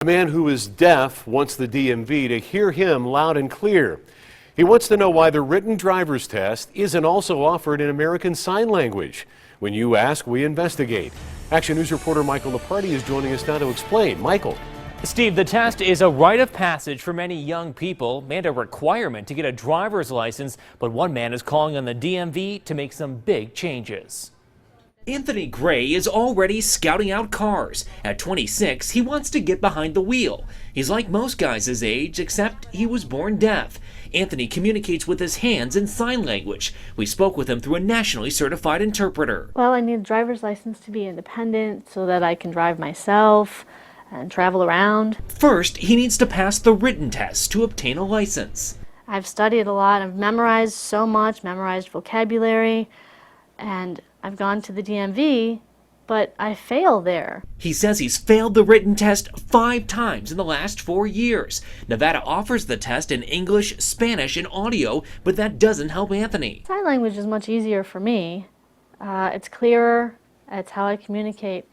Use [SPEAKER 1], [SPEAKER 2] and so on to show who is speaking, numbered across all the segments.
[SPEAKER 1] A man who is deaf wants the DMV to hear him loud and clear. He wants to know why the written driver's test isn't also offered in American Sign Language. When you ask, we investigate. Action News reporter Michael Leparty is joining us now to explain. Michael.
[SPEAKER 2] Steve, the test is a rite of passage for many young people and a requirement to get a driver's license. But one man is calling on the DMV to make some big changes.
[SPEAKER 3] Anthony Gray is already scouting out cars. At 26, he wants to get behind the wheel. He's like most guys his age, except he was born deaf. Anthony communicates with his hands in sign language. We spoke with him through a nationally certified interpreter.
[SPEAKER 4] Well, I need a driver's license to be independent so that I can drive myself and travel around.
[SPEAKER 3] First, he needs to pass the written test to obtain a license.
[SPEAKER 4] I've studied a lot. I've memorized so much, memorized vocabulary, and I've gone to the DMV, but I fail there.
[SPEAKER 3] He says he's failed the written test 5 times in the last 4 years. Nevada offers the test in English, Spanish, and audio, but that doesn't help Anthony.
[SPEAKER 4] Sign language is much easier for me. It's clearer. It's how I communicate.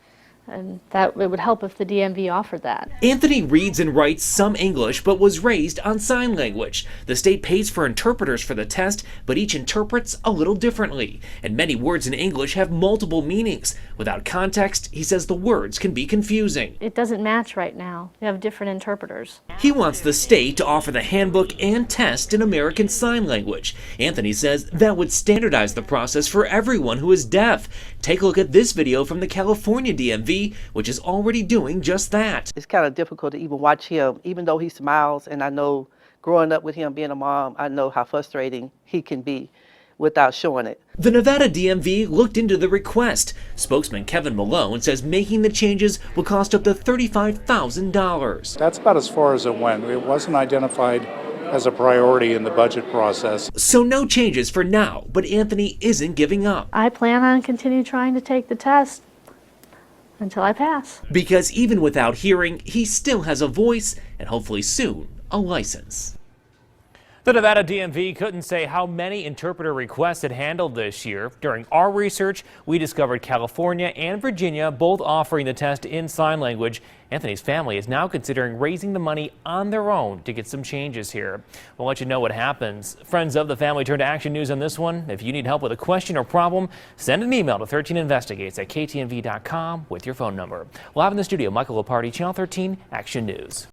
[SPEAKER 4] And that it would help if the DMV offered that.
[SPEAKER 3] Anthony reads and writes some English, but was raised on sign language. The state pays for interpreters for the test, but each interprets a little differently. And many words in English have multiple meanings. Without context, he says the words can be confusing.
[SPEAKER 4] It doesn't match right now. We have different interpreters.
[SPEAKER 3] He wants the state to offer the handbook and test in American Sign Language. Anthony says that would standardize the process for everyone who is deaf. Take a look at this video from the California DMV, which is already doing just that.
[SPEAKER 5] It's kind of difficult to even watch him, even though he smiles, and I know growing up with him being a mom, I know how frustrating he can be without showing it.
[SPEAKER 3] The Nevada DMV looked into the request. Spokesman Kevin Malone says making the changes will cost up to $35,000.
[SPEAKER 6] That's about as far as it went. It wasn't identified as a priority in the budget process.
[SPEAKER 3] So no changes for now, but Anthony isn't giving up.
[SPEAKER 4] I plan on continuing trying to take the test until I pass.
[SPEAKER 3] Because even without hearing, he still has a voice and hopefully soon a license.
[SPEAKER 2] The Nevada DMV couldn't say how many interpreter requests it handled this year. During our research, we discovered California and Virginia both offering the test in sign language. Anthony's family is now considering raising the money on their own to get some changes here. We'll let you know what happens. Friends of the family turn to Action News on this one. If you need help with a question or problem, send an email to 13investigates at KTNV.com with your phone number. Live in the studio, Michael Leparty, Channel 13 Action News.